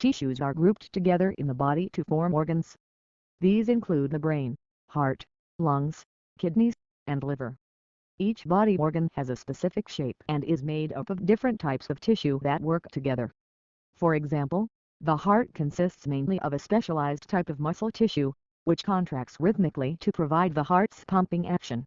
tissues are grouped together in the body to form organs. These include the brain, heart, lungs, kidneys, and liver. Each body organ has a specific shape and is made up of different types of tissue that work together. For example, the heart consists mainly of a specialized type of muscle tissue, which contracts rhythmically to provide the heart's pumping action.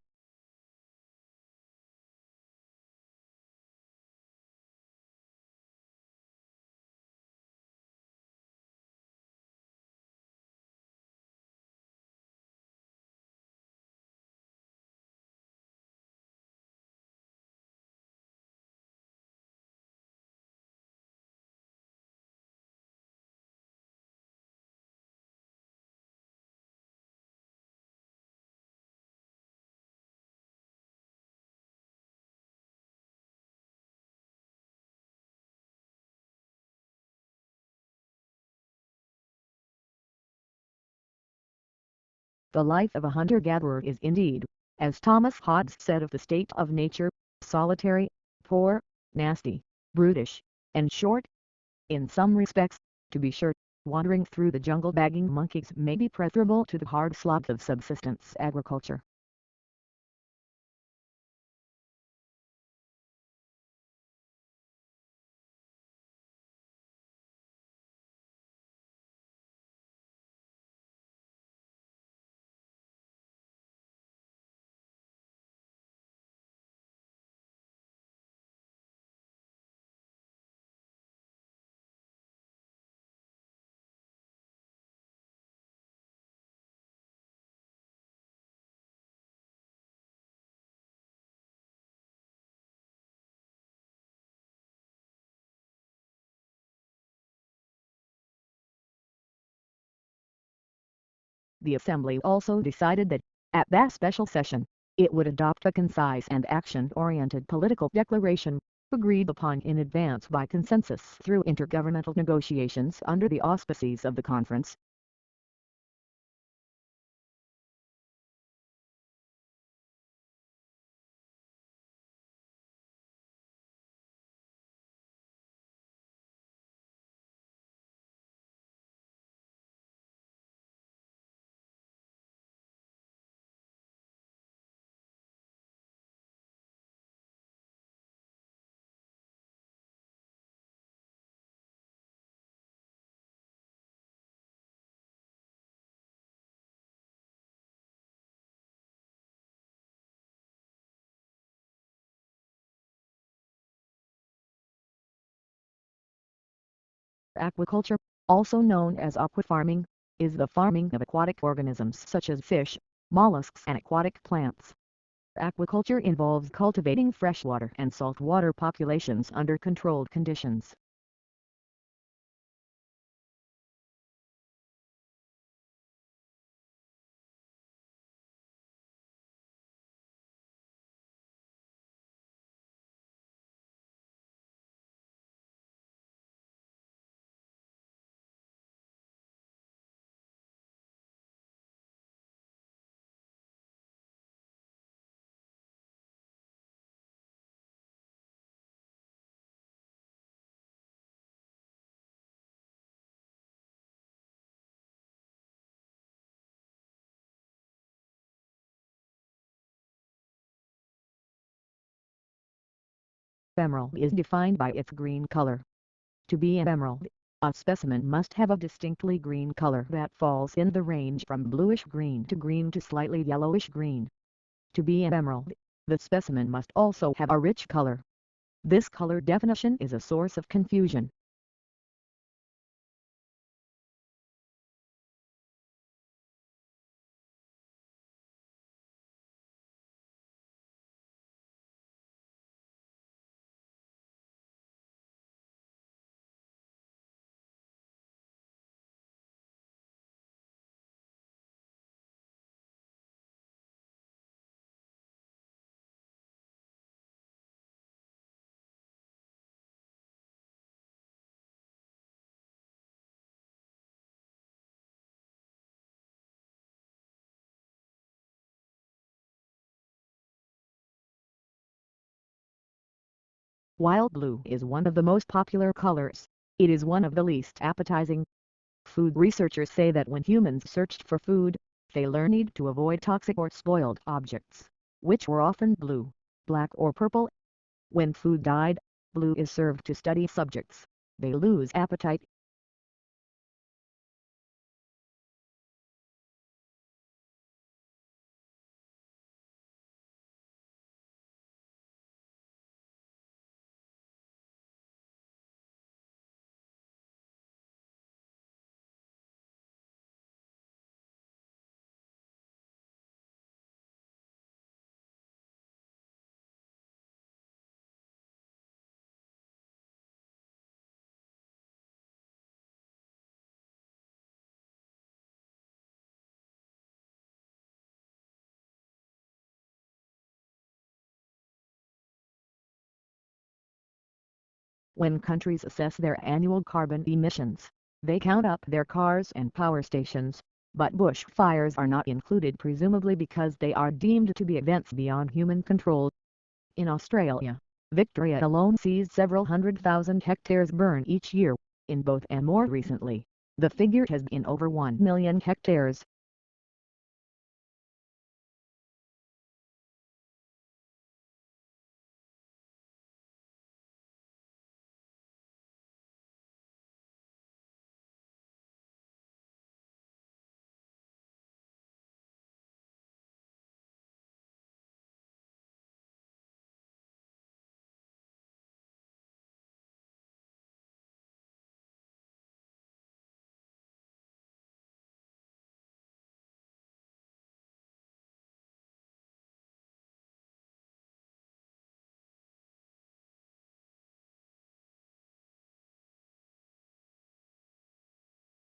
The life of a hunter-gatherer is indeed, as Thomas Hobbes said of the state of nature, solitary, poor, nasty, brutish, and short. In some respects, to be sure, wandering through the jungle bagging monkeys may be preferable to the hard slog of subsistence agriculture. The Assembly also decided that, at that special session, it would adopt a concise and action-oriented political declaration, agreed upon in advance by consensus through intergovernmental negotiations under the auspices of the conference. Aquaculture, also known as aquafarming, is the farming of aquatic organisms such as fish, mollusks and aquatic plants. Aquaculture involves cultivating freshwater and saltwater populations under controlled conditions. Emerald is defined by its green color. To be an emerald, a specimen must have a distinctly green color that falls in the range from bluish-green to slightly yellowish-green. To be an emerald, the specimen must also have a rich color. This color definition is a source of confusion. Wild blue is one of the most popular colors. it is one of the least appetizing. Food researchers say that when humans searched for food, they learned to avoid toxic or spoiled objects, which were often blue, black or purple. When food dyed, blue is served to study subjects, they lose appetite. When countries assess their annual carbon emissions, they count up their cars and power stations, but bushfires are not included, presumably because they are deemed to be events beyond human control. In Australia, Victoria alone sees several 100,000 hectares burn each year. In both and more recently, the figure has been over 1 million hectares.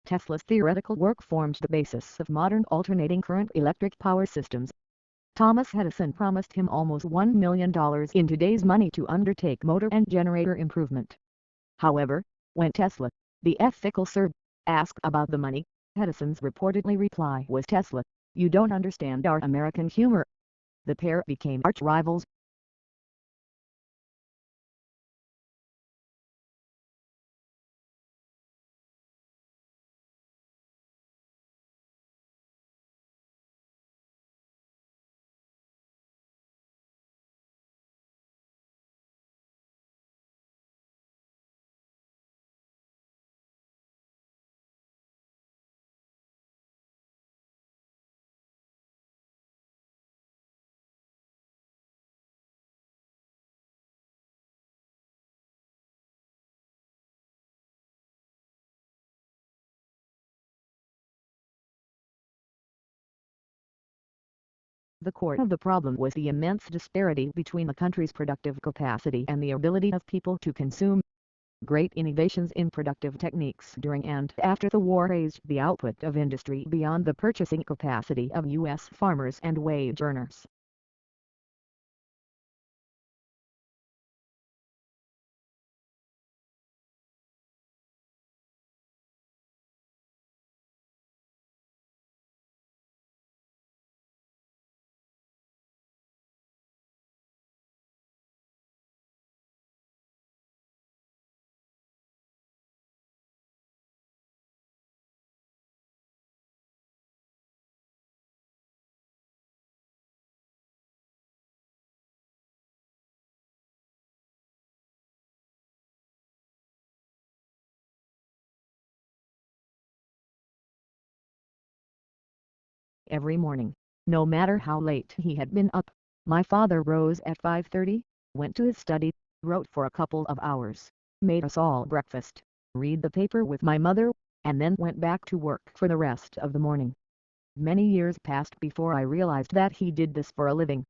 Tesla's theoretical work formed the basis of modern alternating current electric power systems. Thomas Edison promised him almost $1 million in today's money to undertake motor and generator improvement. However, when Tesla, the ethical Sir, asked about the money, Edison's reportedly reply was, "Tesla, you don't understand our American humor." The pair became arch rivals. The core of the problem was the immense disparity between the country's productive capacity and the ability of people to consume. Great innovations in productive techniques during and after the war raised the output of industry beyond the purchasing capacity of U.S. farmers and wage earners. Every morning, no matter how late he had been up, my father rose at 5:30, went to his study, wrote for a couple of hours, made us all breakfast, read the paper with my mother, and then went back to work for the rest of the morning. Many years passed before I realized that he did this for a living.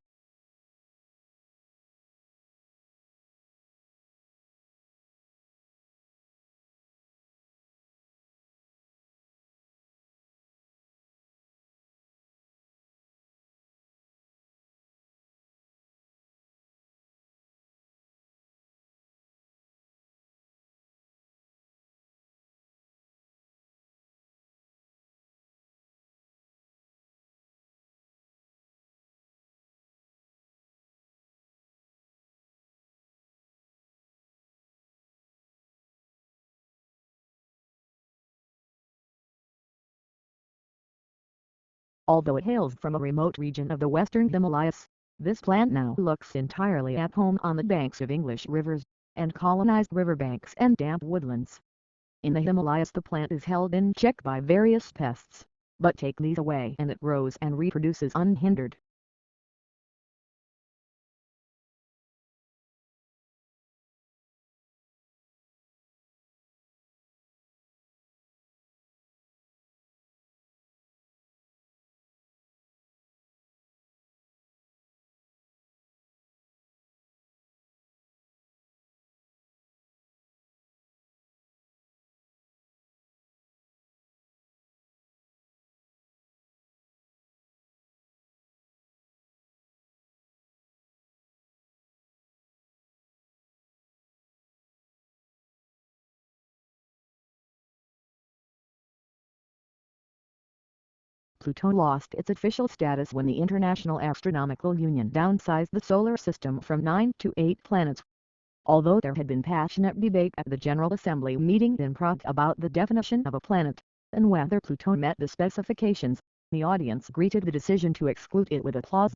Although it hails from a remote region of the western Himalayas, this plant now looks entirely at home on the banks of English rivers, and colonized riverbanks and damp woodlands. In the Himalayas the plant is held in check by various pests, but take these away and it grows and reproduces unhindered. Pluto lost its official status when the International Astronomical Union downsized the solar system from 9 to 8 planets. Although there had been passionate debate at the General Assembly meeting in Prague about the definition of a planet, and whether Pluto met the specifications, the audience greeted the decision to exclude it with applause.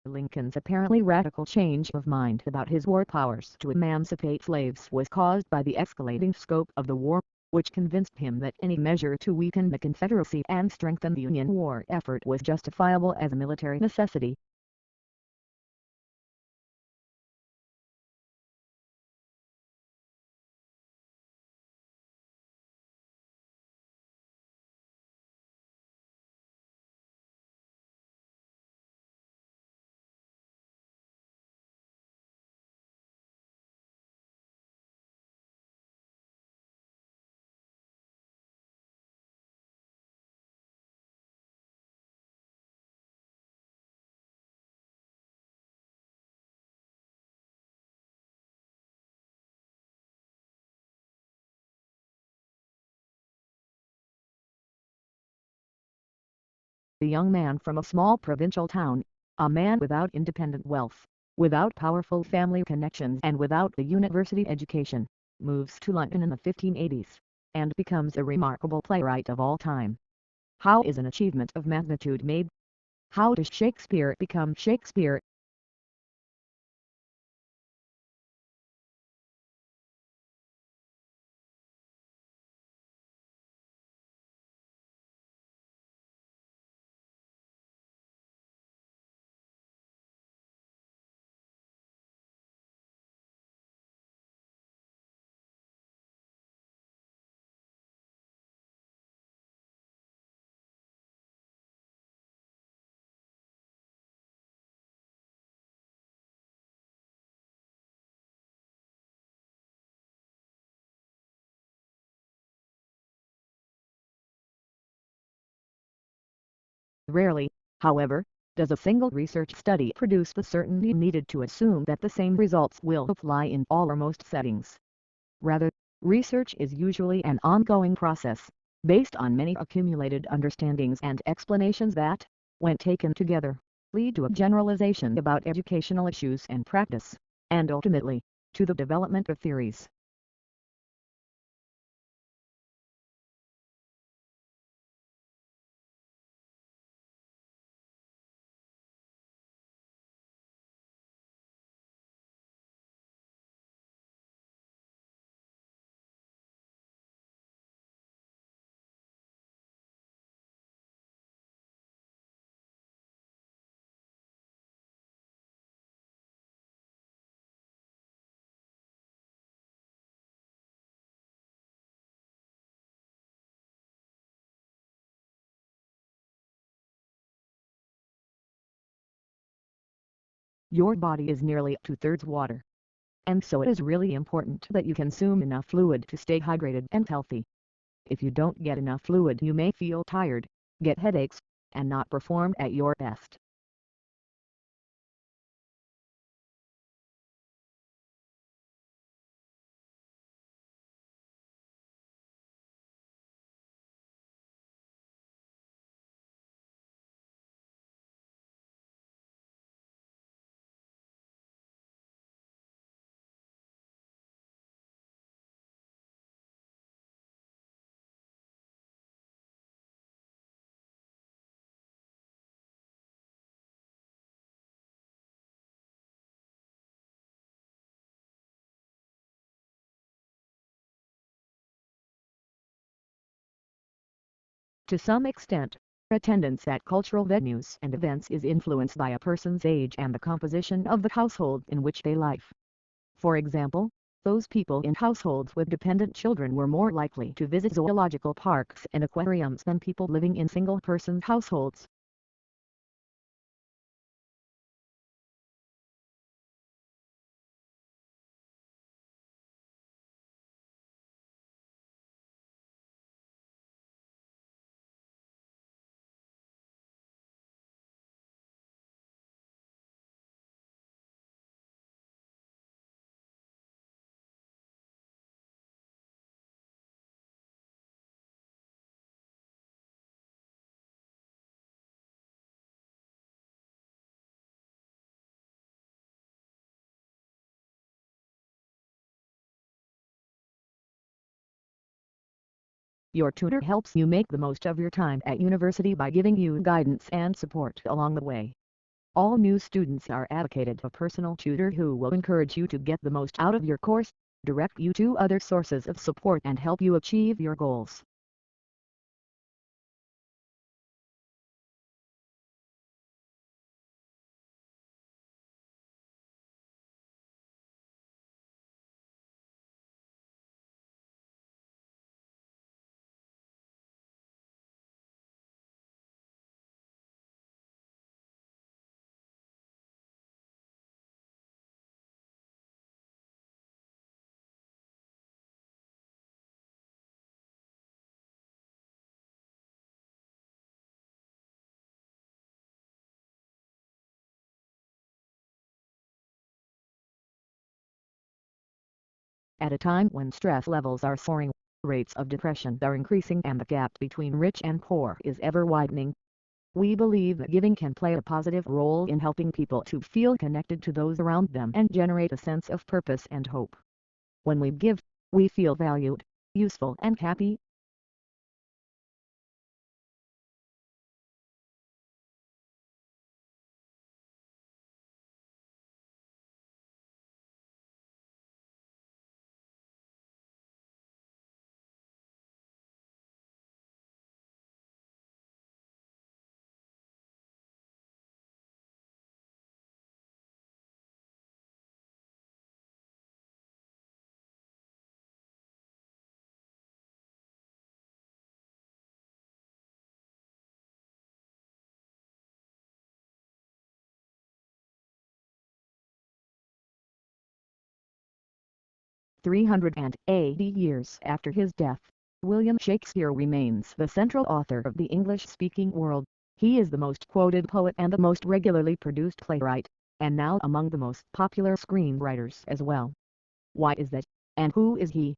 Lincoln's apparently radical change of mind about his war powers to emancipate slaves was caused by the escalating scope of the war, which convinced him that any measure to weaken the Confederacy and strengthen the Union war effort was justifiable as a military necessity. The young man from a small provincial town, a man without independent wealth, without powerful family connections and without a university education, moves to London in the 1580s, and becomes a remarkable playwright of all time. How is an achievement of magnitude made? How does Shakespeare become Shakespeare? Rarely, however, does a single research study produce the certainty needed to assume that the same results will apply in all or most settings. Rather, research is usually an ongoing process, based on many accumulated understandings and explanations that, when taken together, lead to a generalization about educational issues and practice, and ultimately, to the development of theories. Your body is nearly 2/3 water. And so it is really important that you consume enough fluid to stay hydrated and healthy. If you don't get enough fluid, you may feel tired, get headaches, and not perform at your best. To some extent, attendance at cultural venues and events is influenced by a person's age and the composition of the household in which they live. For example, those people in households with dependent children were more likely to visit zoological parks and aquariums than people living in single-person households. Your tutor helps you make the most of your time at university by giving you guidance and support along the way. All new students are advocated a personal tutor who will encourage you to get the most out of your course, direct you to other sources of support and help you achieve your goals. At a time when stress levels are soaring, rates of depression are increasing and the gap between rich and poor is ever widening, we believe that giving can play a positive role in helping people to feel connected to those around them and generate a sense of purpose and hope. When we give, we feel valued, useful and happy. "380 years after his death, William Shakespeare remains the central author of the English-speaking world. He is the most quoted poet and the most regularly produced playwright, and now among the most popular screenwriters as well. Why is that, and who is he?